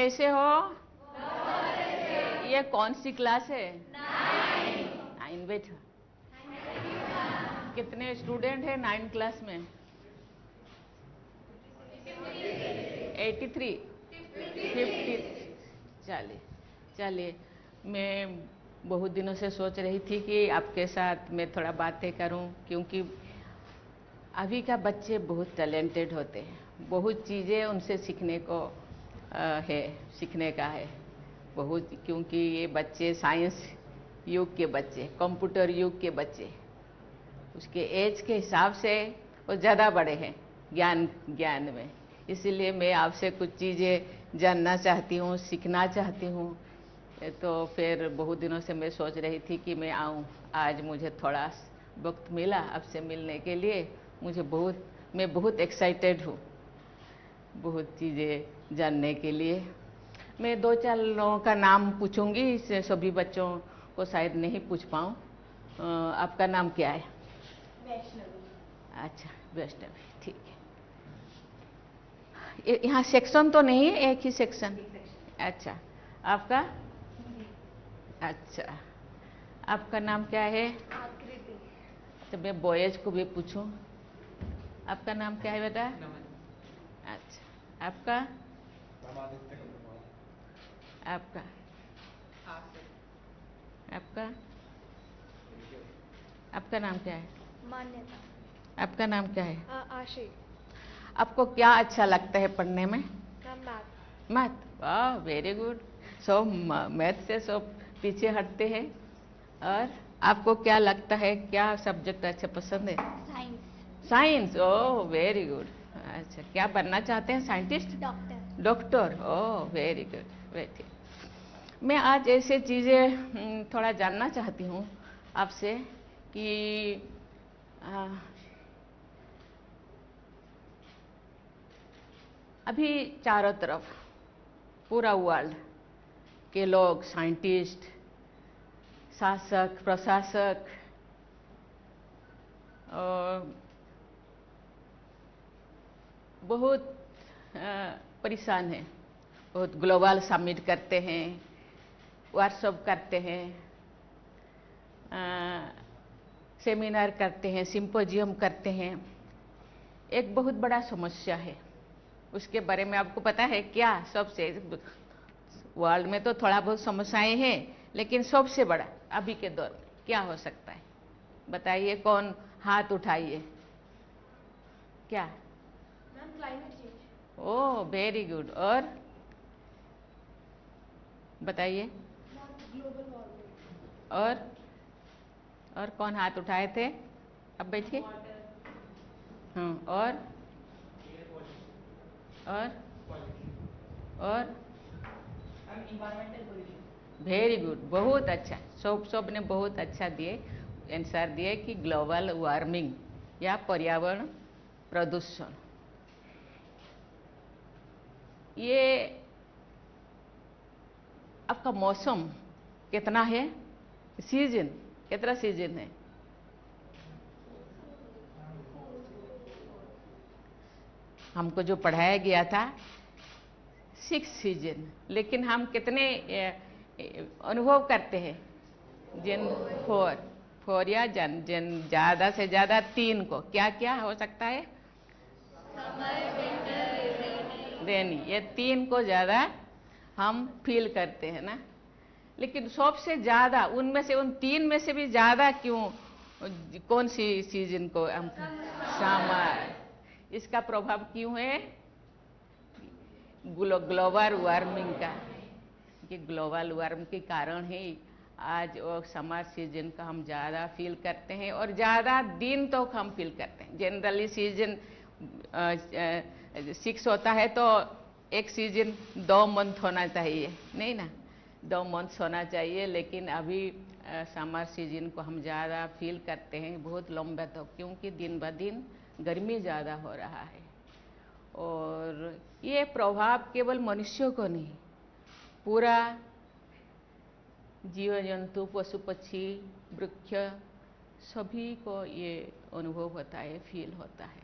कैसे हो? ये कौन सी क्लास है? 9 बैठो। कितने स्टूडेंट हैं 9 क्लास में? 83, 50। चलिए मैं बहुत दिनों से सोच रही थी कि आपके साथ मैं थोड़ा बातें करूं, क्योंकि अभी का बच्चे बहुत टैलेंटेड होते हैं, बहुत चीज़ें उनसे सीखने को सीखने का है बहुत, क्योंकि ये बच्चे साइंस युग के बच्चे, कंप्यूटर युग के बच्चे, उसके एज के हिसाब से वो ज़्यादा बड़े हैं ज्ञान में। इसीलिए मैं आपसे कुछ चीज़ें जानना चाहती हूँ, सीखना चाहती हूँ। तो फिर बहुत दिनों से मैं सोच रही थी कि मैं आऊँ, आज मुझे थोड़ा वक्त मिला आपसे मिलने के लिए। मैं बहुत एक्साइटेड हूँ बहुत चीज़ें जानने के लिए। मैं 2-4 लोगों का नाम पूछूंगी, इससे सभी बच्चों को शायद नहीं पूछ पाऊँ। आपका नाम क्या है? वैष्णवी। अच्छा, वैष्णवी, ठीक है। यहाँ सेक्शन तो नहीं है, एक ही सेक्शन? अच्छा, आपका? अच्छा, आपका नाम क्या है? आकृति। तो मैं बॉयज को भी पूछूं, आपका नाम क्या है बेटा? अच्छा, आपका? आपका? आपका? आपका नाम क्या है? मान्यता। आपका नाम क्या है? आशी। आपको क्या अच्छा लगता है पढ़ने में? मैथ। मैथ, वाह वेरी गुड। सब मैथ से सब पीछे हटते हैं। और आपको क्या लगता है, क्या सब्जेक्ट अच्छा पसंद है? Science. Science, oh very good. अच्छा, क्या बनना चाहते हैं? Scientist? Doctor. Doctor, oh very good, very. मैं आज ऐसे चीज़ें थोड़ा जानना चाहती हूँ आपसे कि अभी चारों तरफ पूरा वर्ल्ड के लोग, साइंटिस्ट, शासक, प्रशासक और बहुत परेशान हैं। बहुत ग्लोबल समिट करते हैं, वर्कशॉप करते हैं, सेमिनार करते हैं, सिंपोजियम करते हैं। एक बहुत बड़ा समस्या है, उसके बारे में आपको पता है क्या? सबसे वर्ल्ड में तो थोड़ा बहुत समस्याएं हैं, लेकिन सबसे बड़ा अभी के दौर में क्या हो सकता है? बताइए, कौन हाथ उठाइए। क्या? Ma'am, climate change. Oh very good. और बताइए। Global warming. और कौन हाथ उठाए थे? अब बैठिए। हाँ, और इन्वायरमेंटल पोल्यूशन। वेरी गुड, बहुत अच्छा। सब ने बहुत अच्छा दिए, आंसर दिए कि ग्लोबल वार्मिंग या पर्यावरण प्रदूषण। ये आपका मौसम कितना है? सीजन कितना सीजन है? हमको जो पढ़ाया गया था 6 सीजन, लेकिन हम कितने अनुभव करते हैं? जिन 4 या जिन ज़्यादा से ज़्यादा 3 को क्या क्या हो सकता है? रेनी, ये 3 को ज़्यादा हम फील करते हैं ना। लेकिन सबसे ज़्यादा उनमें से, उन 3 में से भी ज़्यादा क्यों, कौन सी सीजन को हम? समर। इसका प्रभाव क्यों है? ग्लोबल वार्मिंग का। कि ग्लोबल वार्मिंग के कारण ही आज वो समर सीजन का हम ज़्यादा फील करते हैं, और ज़्यादा दिन तो हम फील करते हैं। जनरली सीजन 6 होता है, तो एक सीजन 2 मंथ होना चाहिए, नहीं ना? 2 मंथ होना चाहिए, लेकिन अभी समर सीजन को हम ज़्यादा फील करते हैं, बहुत लंबा, तो क्योंकि दिन ब दिन गर्मी ज़्यादा हो रहा है। और ये प्रभाव केवल मनुष्यों को नहीं, पूरा जीव जंतु, पशु पक्षी, वृक्ष, सभी को ये अनुभव होता है, फील होता है।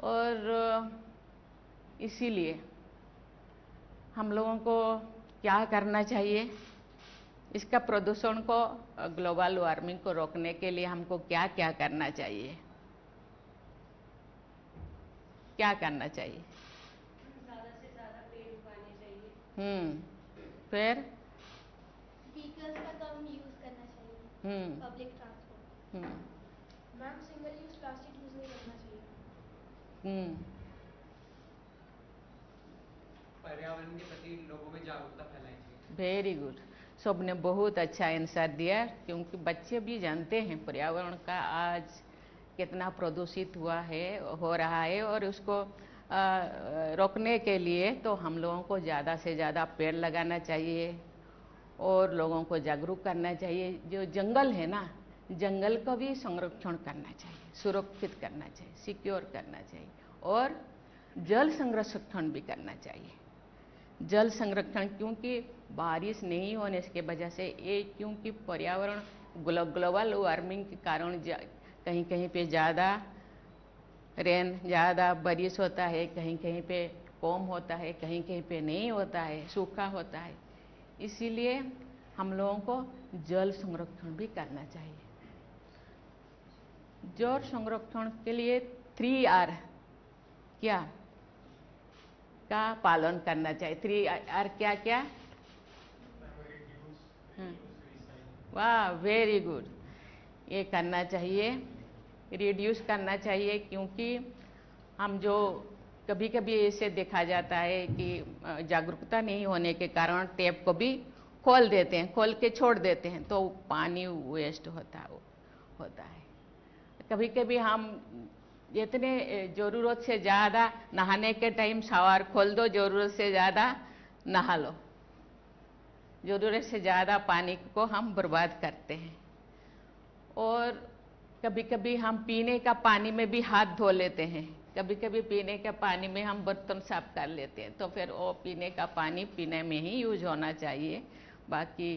और इसीलिए हम लोगों को क्या करना चाहिए, इसका प्रदूषण को, ग्लोबल वार्मिंग को रोकने के लिए हमको क्या क्या करना चाहिए, क्या करना चाहिए? ज़्यादा से ज़्यादा पेड़ उगाने चाहिए। फिर व्हीकल्स का कम यूज़ करना चाहिए। Public transport. Ma'am single use plastic use नहीं करना चाहिए। पर्यावरण के प्रति लोगों में जागरूकता फैलानी चाहिए। वेरी गुड, सबने बहुत अच्छा आंसर दिया, क्योंकि बच्चे भी जानते हैं पर्यावरण का आज कितना प्रदूषित हो रहा है, और उसको रोकने के लिए तो हम लोगों को ज़्यादा से ज़्यादा पेड़ लगाना चाहिए और लोगों को जागरूक करना चाहिए। जो जंगल है ना, जंगल को भी संरक्षण करना चाहिए, सुरक्षित करना चाहिए, सिक्योर करना चाहिए, और जल संरक्षण भी करना चाहिए। जल संरक्षण, क्योंकि बारिश नहीं होने की वजह से ये, क्योंकि पर्यावरण ग्लोबल वार्मिंग के कारण कहीं कहीं पे ज़्यादा रेन, ज़्यादा बारिश होता है, कहीं कहीं पे कम होता है, कहीं कहीं पे नहीं होता है, सूखा होता है। इसीलिए हम लोगों को जल संरक्षण भी करना चाहिए। जल संरक्षण के लिए 3R क्या का पालन करना चाहिए। 3R क्या क्या? वाह, वेरी गुड, ये करना चाहिए, रिड्यूस करना चाहिए। क्योंकि हम जो कभी कभी ऐसे देखा जाता है कि जागरूकता नहीं होने के कारण टैप को भी खोल देते हैं, खोल के छोड़ देते हैं, तो पानी वेस्ट होता है। कभी कभी हम जितने ज़रूरत से ज़्यादा नहाने के टाइम शावर खोल दो, ज़रूरत से ज़्यादा नहा लो, ज़रूरत से ज़्यादा पानी को हम बर्बाद करते हैं। और कभी कभी हम पीने का पानी में भी हाथ धो लेते हैं, कभी कभी पीने का पानी में हम बर्तन साफ कर लेते हैं, तो फिर वो पीने का पानी पीने में ही यूज होना चाहिए, बाकी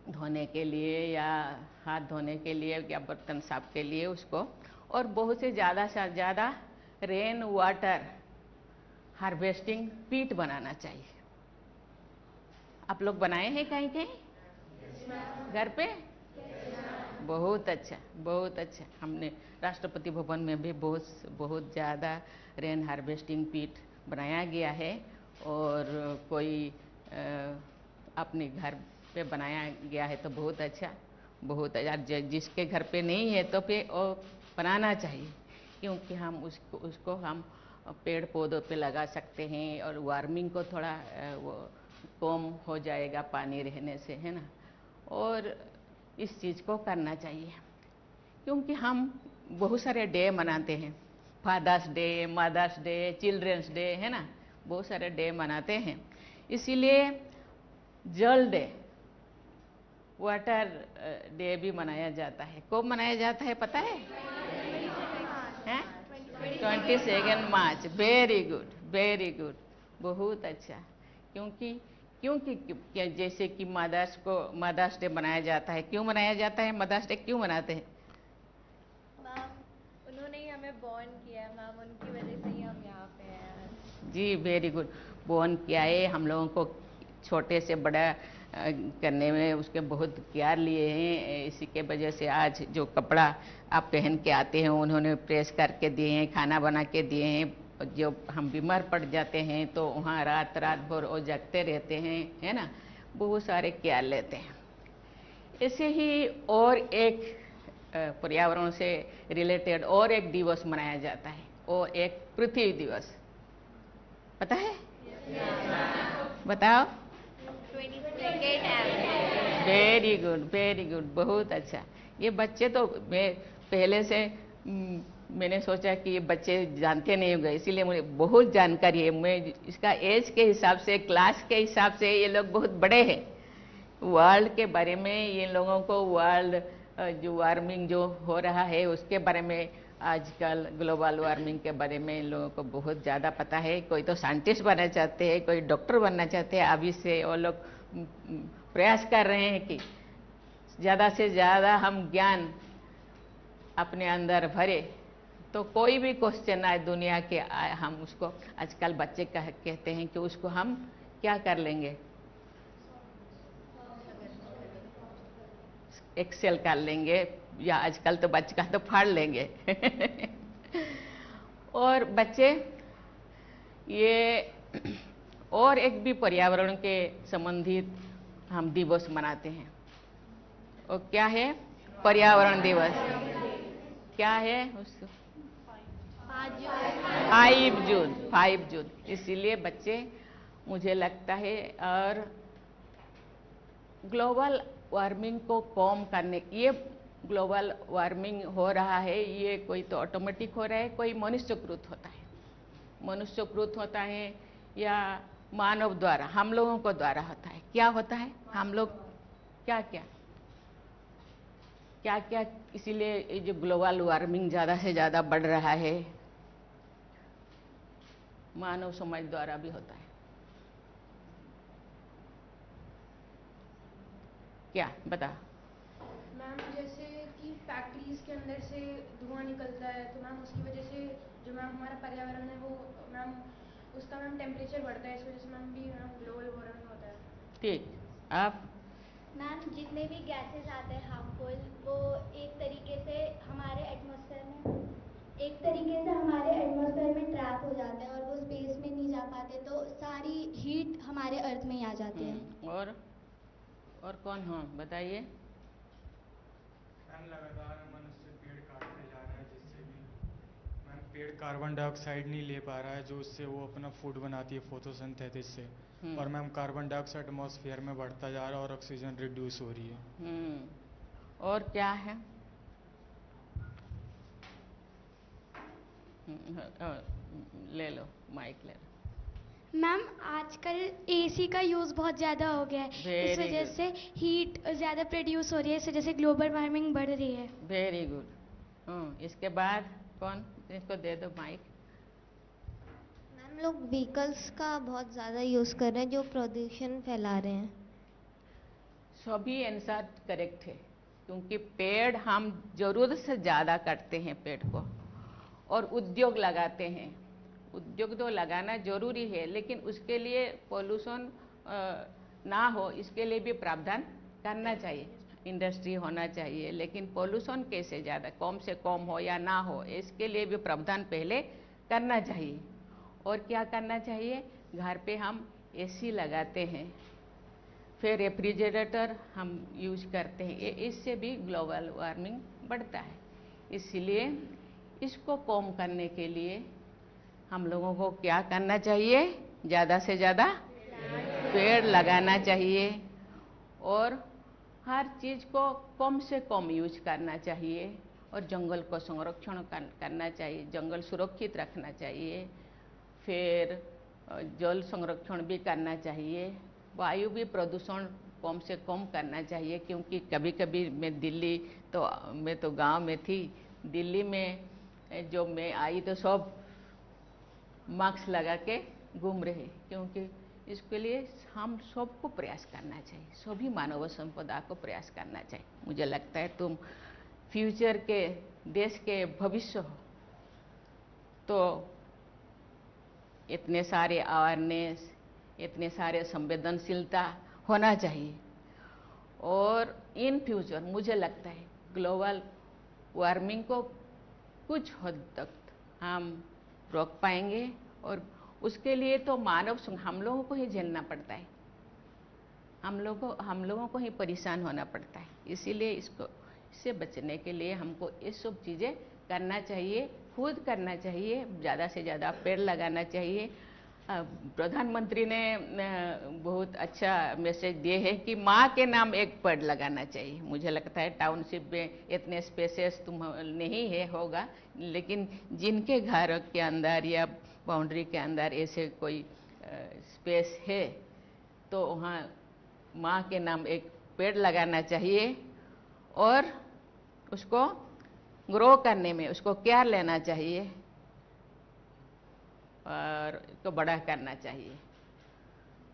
धोने के लिए या हाथ धोने के लिए या बर्तन साफ के लिए उसको। और बहुत से ज़्यादा रेन वाटर हार्वेस्टिंग पीट बनाना चाहिए। आप लोग बनाए हैं कहीं कहीं घर पे? बहुत अच्छा, बहुत अच्छा। हमने राष्ट्रपति भवन में भी बहुत ज़्यादा रेन हार्वेस्टिंग पीट बनाया गया है, और कोई अपने घर पे बनाया गया है तो बहुत अच्छा, बहुत अच्छा। जिसके घर पे नहीं है तो पे वो बनाना चाहिए, क्योंकि हम उसको हम पेड़ पौधों पे लगा सकते हैं, और वार्मिंग को थोड़ा वो कम हो जाएगा पानी रहने से, है ना। और इस चीज़ को करना चाहिए, क्योंकि हम बहुत सारे डे मनाते हैं, Father's Day, Mother's Day, children's Day, है ना, बहुत सारे डे मनाते हैं। इसीलिए जल डे, वाटर डे भी मनाया जाता है। कब मनाया जाता है पता है? 22 मार्च। वेरी गुड, वेरी गुड, बहुत अच्छा। क्योंकि जैसे कि मदर्स डे मनाया जाता है। क्यों मनाया जाता है मदर्स डे, क्यों मनाते हैं? मैम, उन्होंने ही हमें बॉर्न किया है मैम, उनकी वजह से ही हम यहाँ पे हैं। जी, वेरी गुड, बॉर्न किया है, हम लोगों को छोटे से बड़ा करने में उसके बहुत केयर लिए हैं। इसी के वजह से आज जो कपड़ा आप पहन के आते हैं उन्होंने प्रेस करके दिए हैं, खाना बना के दिए हैं। जो हम बीमार पड़ जाते हैं तो वहाँ रात भर वो जगते रहते हैं, है ना, बहुत सारे केयर लेते हैं। ऐसे ही और एक पर्यावरण से रिलेटेड और एक दिवस मनाया जाता है, वो एक पृथ्वी दिवस, पता है? बताओ। 22 अप्रैल। वेरी गुड, वेरी गुड, बहुत अच्छा। ये बच्चे तो मैं पहले से मैंने सोचा कि ये बच्चे जानते नहीं होंगे, इसीलिए मुझे बहुत जानकारी है। मैं इसका एज के हिसाब से, क्लास के हिसाब से ये लोग बहुत बड़े हैं। वर्ल्ड के बारे में ये लोगों को, वर्ल्ड जो वार्मिंग जो हो रहा है उसके बारे में, आजकल ग्लोबल वार्मिंग के बारे में इन लोगों को बहुत ज़्यादा पता है। कोई तो साइंटिस्ट बनना चाहते हैं, कोई डॉक्टर बनना चाहते हैं। अभी से वो लोग प्रयास कर रहे हैं कि ज़्यादा से ज़्यादा हम ज्ञान अपने अंदर भरे, तो कोई भी क्वेश्चन आए दुनिया के आए, हम उसको आजकल बच्चे कहते हैं कि उसको हम क्या कर लेंगे, एक्सेल कर लेंगे, या आजकल तो बच्चे का तो फाड़ लेंगे। और बच्चे ये और एक भी पर्यावरण के संबंधित हम दिवस मनाते हैं, और क्या है पर्यावरण दिवस, क्या है उसको 5 जून। इसीलिए बच्चे मुझे लगता है, और ग्लोबल वार्मिंग को कम करने, ये ग्लोबल वार्मिंग हो रहा है, ये कोई तो ऑटोमेटिक हो रहा है, कोई मनुष्यकृत होता है, मनुष्यकृत होता है या मानव द्वारा, हम लोगों को द्वारा होता है। क्या होता है, हम लोग क्या क्या क्या क्या, इसीलिए ये जो ग्लोबल वार्मिंग ज़्यादा से ज़्यादा बढ़ रहा है, मानव समाज द्वारा भी होता है। क्या बता। मैम जैसे कि फैक्ट्रीज के अंदर से धुआं निकलता है, तो मैम उसकी वजह से जो मैम हमारा पर्यावरण है वो मैम उसका मैम टेम्परेचर बढ़ता है, इस वजह से मैम भी मैम ग्लोबल वार्मिंग होता है। ठीक, आप। मैम जितने भी गैसेस आते हैं हार्मफुल, वो एक तरीके से हमारे एटमॉस्फेयर में ट्रैप हो जाते हैं और वो स्पेस में नहीं जा पाते, तो सारी हीट हमारे अर्थ में ही आ जाते हैं। और कौन, हाँ बताइए। मैम लगातार मनुष्य पेड़ काटते जा रहा है, जिससे भी मैम पेड़ कार्बन डाइऑक्साइड नहीं ले पा रहा है, जो उससे वो अपना फूड बनाती है फोटोसिंथेसिस से, और मैम कार्बन डाइऑक्साइड एटमॉस्फेयर में बढ़ता जा रहा है और ऑक्सीजन रिड्यूस हो रही है। और क्या है, ले लो माइक ले लो। मैम आजकल एसी का यूज़ बहुत ज़्यादा हो गया है, इस वजह से हीट ज़्यादा प्रोड्यूस हो रही है, इस वजह से ग्लोबल वार्मिंग बढ़ रही है। Very good. इसके बाद कौन, इसको दे दो माइक। मैम लोग व्हीकल्स का बहुत ज़्यादा यूज़ कर रहे हैं, जो प्रदूषण फैला रहे हैं। सभी आंसर करेक्ट है, क्योंकि पेड़ हम जरूरत से ज़्यादा काटते हैं पेड़ को, और उद्योग लगाते हैं। उद्योग तो लगाना जरूरी है, लेकिन उसके लिए पोल्यूशन ना हो, इसके लिए भी प्रावधान करना चाहिए, इंडस्ट्री होना चाहिए, लेकिन पोल्यूशन कैसे ज़्यादा कम से कम हो या ना हो, इसके लिए भी प्रावधान पहले करना चाहिए। और क्या करना चाहिए, घर पे हम एसी लगाते हैं, फिर रेफ्रिजरेटर हम यूज करते हैं, इससे भी ग्लोबल वार्मिंग बढ़ता है। इसलिए इसको कम करने के लिए हम लोगों को क्या करना चाहिए, ज़्यादा से ज़्यादा पेड़ लगाना चाहिए, और हर चीज़ को कम से कम यूज करना चाहिए, और जंगल को संरक्षण करना चाहिए, जंगल सुरक्षित रखना चाहिए, फिर जल संरक्षण भी करना चाहिए, वायु भी प्रदूषण कम से कम करना चाहिए। क्योंकि कभी कभी मैं तो गांव में थी, दिल्ली में जो मैं आई तो सब मास्क लगा के घूम रहे, क्योंकि इसके लिए हम सबको प्रयास करना चाहिए, सभी मानव संपदा को प्रयास करना चाहिए। मुझे लगता है तुम फ्यूचर के देश के भविष्य हो, तो इतने सारे अवेयरनेस, इतने सारे संवेदनशीलता होना चाहिए, और इन फ्यूचर मुझे लगता है ग्लोबल वार्मिंग को कुछ हद तक हम रोक पाएंगे, और उसके लिए तो हम लोगों को ही झेलना पड़ता है, हम लोगों को ही परेशान होना पड़ता है। इसीलिए इससे बचने के लिए हमको ये सब चीज़ें करना चाहिए, खुद करना चाहिए, ज़्यादा से ज़्यादा पेड़ लगाना चाहिए। प्रधानमंत्री ने बहुत अच्छा मैसेज दिए है कि माँ के नाम एक पेड़ लगाना चाहिए। मुझे लगता है टाउनशिप में इतने स्पेसेस नहीं है होगा, लेकिन जिनके घर के अंदर या बाउंड्री के अंदर ऐसे कोई स्पेस है, तो वहाँ माँ के नाम एक पेड़ लगाना चाहिए, और उसको ग्रो करने में उसको केयर लेना चाहिए, और इसको बड़ा करना चाहिए।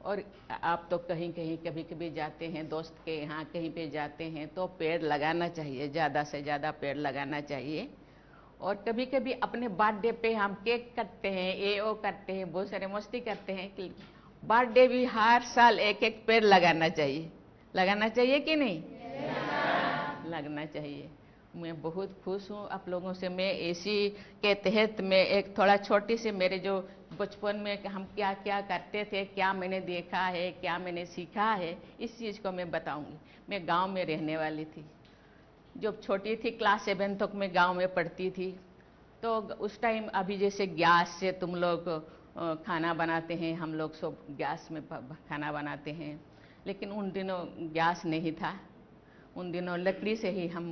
और आप तो कहीं कहीं कभी कभी जाते हैं, दोस्त के यहाँ कहीं पे जाते हैं, तो पेड़ लगाना चाहिए, ज़्यादा से ज़्यादा पेड़ लगाना चाहिए। और कभी कभी अपने बर्थडे पे हम केक काटते हैं, ये वो करते हैं, बहुत सारे मस्ती करते हैं। बर्थडे भी हर साल एक एक पेड़ लगाना चाहिए। लगाना चाहिए कि नहीं? लगना चाहिए। मैं बहुत खुश हूँ आप लोगों से। मैं इसी के तहत में एक थोड़ा छोटी सी मेरे जो बचपन में हम क्या क्या करते थे, क्या मैंने देखा है, क्या मैंने सीखा है, इस चीज़ को मैं बताऊंगी। मैं गांव में रहने वाली थी। जब छोटी थी क्लास 7 तक मैं गांव में पढ़ती थी। तो उस टाइम अभी जैसे गैस से तुम लोग खाना बनाते हैं, हम लोग सब गैस में खाना बनाते हैं, लेकिन उन दिनों गैस नहीं था। उन दिनों लकड़ी से ही हम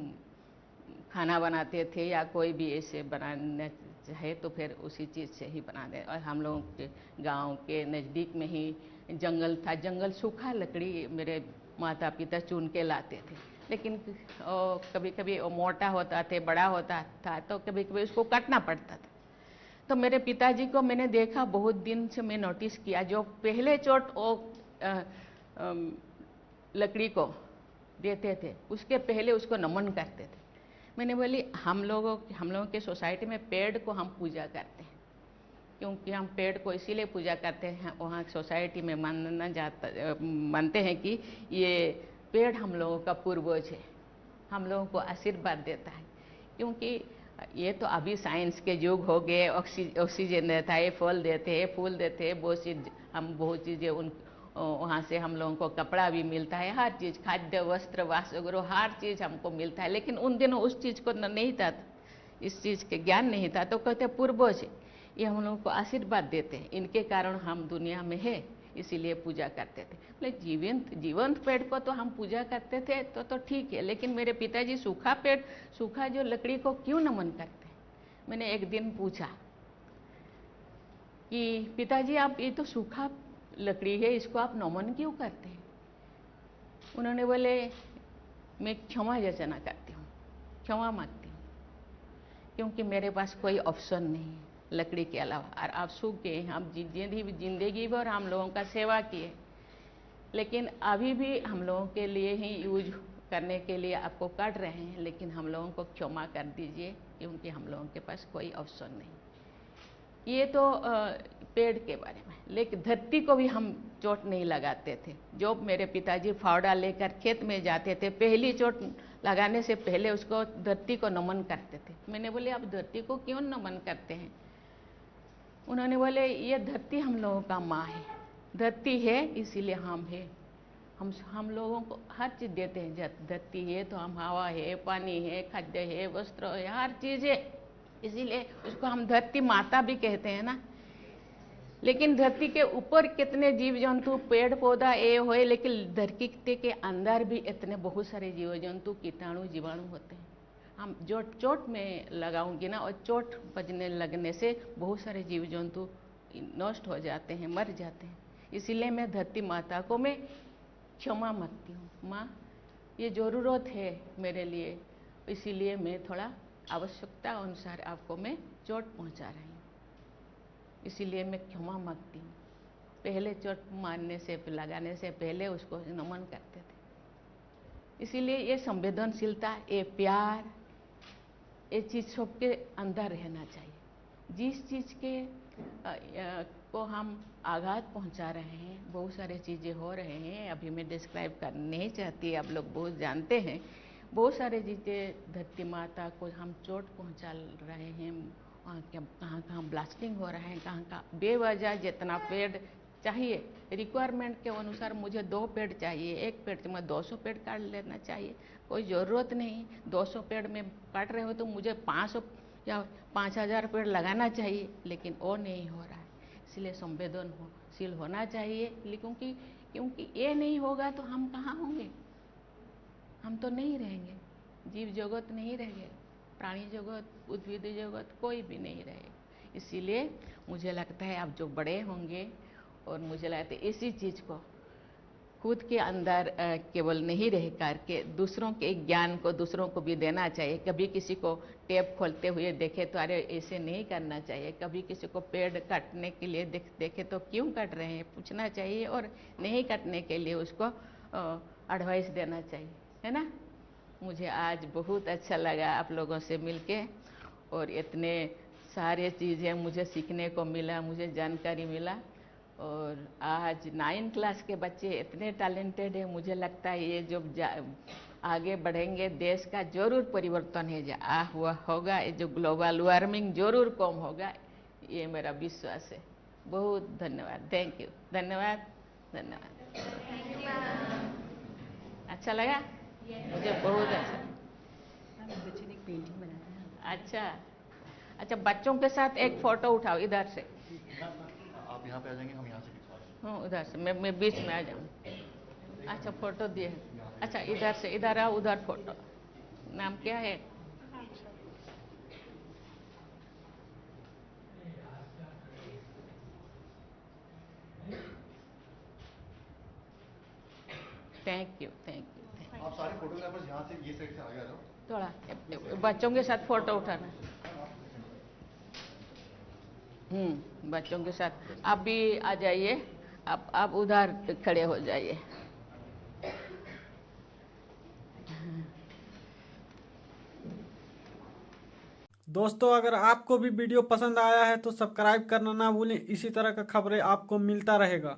खाना बनाते थे, या कोई भी ऐसे बनाना चाहे तो फिर उसी चीज़ से ही बना दे। और हम लोगों के गांव के नज़दीक में ही जंगल था। जंगल सूखा लकड़ी मेरे माता पिता चुन के लाते थे, लेकिन कभी कभी वो मोटा होता था, बड़ा होता था, तो कभी कभी उसको काटना पड़ता था। तो मेरे पिताजी को मैंने देखा, बहुत दिन से मैं नोटिस किया, जो पहले चोट वो लकड़ी को देते थे उसके पहले उसको नमन करते थे। मैंने बोली हम लोगों के सोसाइटी में पेड़ को हम पूजा करते हैं, क्योंकि हम पेड़ को इसीलिए पूजा करते हैं, वहाँ सोसाइटी में मानते हैं कि ये पेड़ हम लोगों का पूर्वज है, हम लोगों को आशीर्वाद देता है। क्योंकि ये तो अभी साइंस के युग हो गए, ऑक्सीजन देता है, फल देते हैं, फूल देते हैं, बहुत चीज़ें उन वहाँ से हम लोगों को कपड़ा भी मिलता है, हर चीज़, खाद्य वस्त्र वासगृह, हर चीज़ हमको मिलता है। लेकिन उन दिनों उस चीज़ को नहीं था, इस चीज़ के ज्ञान नहीं था, तो कहते पूर्वज ये हम लोगों को आशीर्वाद देते हैं, इनके कारण हम दुनिया में है, इसीलिए पूजा करते थे। बोले जीवंत पेड़ को तो हम पूजा करते थे तो ठीक है, लेकिन मेरे पिताजी सूखा पेड़, सूखा जो लकड़ी को क्यों नमन करते हैं? मैंने एक दिन पूछा कि पिताजी आप ये तो सूखा लकड़ी है, इसको आप नमन क्यों करते हैं? उन्होंने बोले मैं क्षमा याचना करती हूँ, क्षमा मांगती हूँ, क्योंकि मेरे पास कोई ऑप्शन नहीं है लकड़ी के अलावा। और आप सूख गए, हम जिंदगी भर हम लोगों का सेवा किए, लेकिन अभी भी हम लोगों के लिए ही यूज करने के लिए आपको काट रहे हैं, लेकिन हम लोगों को क्षमा कर दीजिए, क्योंकि हम लोगों के पास कोई ऑप्शन नहीं। ये तो पेड़ के बारे में। लेकिन धरती को भी हम चोट नहीं लगाते थे। जो मेरे पिताजी फावड़ा लेकर खेत में जाते थे, पहली चोट लगाने से पहले उसको धरती को नमन करते थे। मैंने बोले आप धरती को क्यों नमन करते हैं? उन्होंने बोले ये धरती हम लोगों का माँ है, धरती है इसीलिए हम है, हम लोगों को हर चीज़ देते हैं। धरती है तो हम हवा है, पानी है, खाद्य है, वस्त्र है, हर चीज़ है, इसीलिए उसको हम धरती माता भी कहते हैं ना। लेकिन धरती के ऊपर कितने जीव जंतु, पेड़ पौधा ये होए, लेकिन धरती के अंदर भी इतने बहुत सारे जीव जंतु, कीटाणु, जीवाणु होते हैं। हम जो चोट में लगाऊंगी ना, और चोट बजने लगने से बहुत सारे जीव जंतु नष्ट हो जाते हैं, मर जाते हैं। इसीलिए मैं धरती माता को मैं क्षमा मांगती हूँ, माँ ये ज़रूरत है मेरे लिए, इसीलिए मैं थोड़ा आवश्यकता अनुसार आपको मैं चोट पहुँचा रही हूँ, इसीलिए मैं क्षमा मांगती हूँ। पहले चोट मारने से, लगाने से पहले उसको नमन करते थे। इसीलिए ये संवेदनशीलता, ये प्यार, ये चीज़ सबके अंदर रहना चाहिए। जिस चीज़ के को हम आघात पहुंचा रहे हैं, बहुत सारे चीज़ें हो रहे हैं, अभी मैं डिस्क्राइब करना नहीं चाहती, आप लोग बहुत जानते हैं। बहुत सारे चीज़ें धरती माता को हम चोट पहुंचा रहे हैं, वहाँ कहाँ कहाँ ब्लास्टिंग हो रहा है, कहाँ कहाँ बेवजह जितना पेड़ चाहिए, रिक्वायरमेंट के अनुसार मुझे 2 पेड़ चाहिए, एक पेड़ से मैं 200 पेड़ काट लेना चाहिए, कोई ज़रूरत नहीं। 200 पेड़ में काट रहे हो तो मुझे 500 या 5000 पेड़ लगाना चाहिए, लेकिन वो नहीं हो रहा है। इसलिए संवेदनशील होना चाहिए, क्योंकि ये नहीं होगा तो हम कहाँ होंगे? हम तो नहीं रहेंगे, जीव जगत नहीं रहेंगे, प्राणी जगत, उद्भिद जगत, कोई भी नहीं रहे। इसीलिए मुझे लगता है आप जो बड़े होंगे, और मुझे लगता है इसी चीज़ को खुद के अंदर केवल नहीं रह करके दूसरों के ज्ञान को दूसरों को भी देना चाहिए। कभी किसी को टेप खोलते हुए देखे तो अरे ऐसे नहीं करना चाहिए, कभी किसी को पेड़ काटने के लिए देखे तो क्यों काट रहे हैं पूछना चाहिए, और नहीं काटने के लिए उसको एडवाइस देना चाहिए, है ना। मुझे आज बहुत अच्छा लगा आप लोगों से मिलके, और इतने सारे चीज़ें मुझे सीखने को मिला, मुझे जानकारी मिला। और आज 9 क्लास के बच्चे इतने टैलेंटेड हैं, मुझे लगता है ये जो आगे बढ़ेंगे देश का जरूर परिवर्तन हुआ होगा, ये जो ग्लोबल वार्मिंग जरूर कम होगा, ये मेरा विश्वास है। बहुत धन्यवाद, थैंक यू, धन्यवाद धन्यवाद। अच्छा लगा? मुझे बहुत अच्छा। बच्चे ने एक पेंटिंग बनाया है। अच्छा अच्छा, बच्चों के साथ एक फोटो उठाओ इधर से। आप यहाँ पे आ जाएंगे, हम यहाँ से खिंचवा लेंगे। हाँ उधर से, मैं बीच में आ जाऊँ। अच्छा फोटो दिए। अच्छा इधर से, इधर आओ, उधर फोटो। नाम क्या है? Thank you thank you. आप सारे फोटोग्राफर्स यहाँ से ये साइड से आगे आ जाओ। थोड़ा बच्चों के साथ फोटो उठाना। बच्चों के साथ आप भी आ जाइए, आप उधर खड़े हो जाइए। दोस्तों, अगर आपको भी वीडियो पसंद आया है तो सब्सक्राइब करना ना भूलें। इसी तरह का खबरें आपको मिलता रहेगा।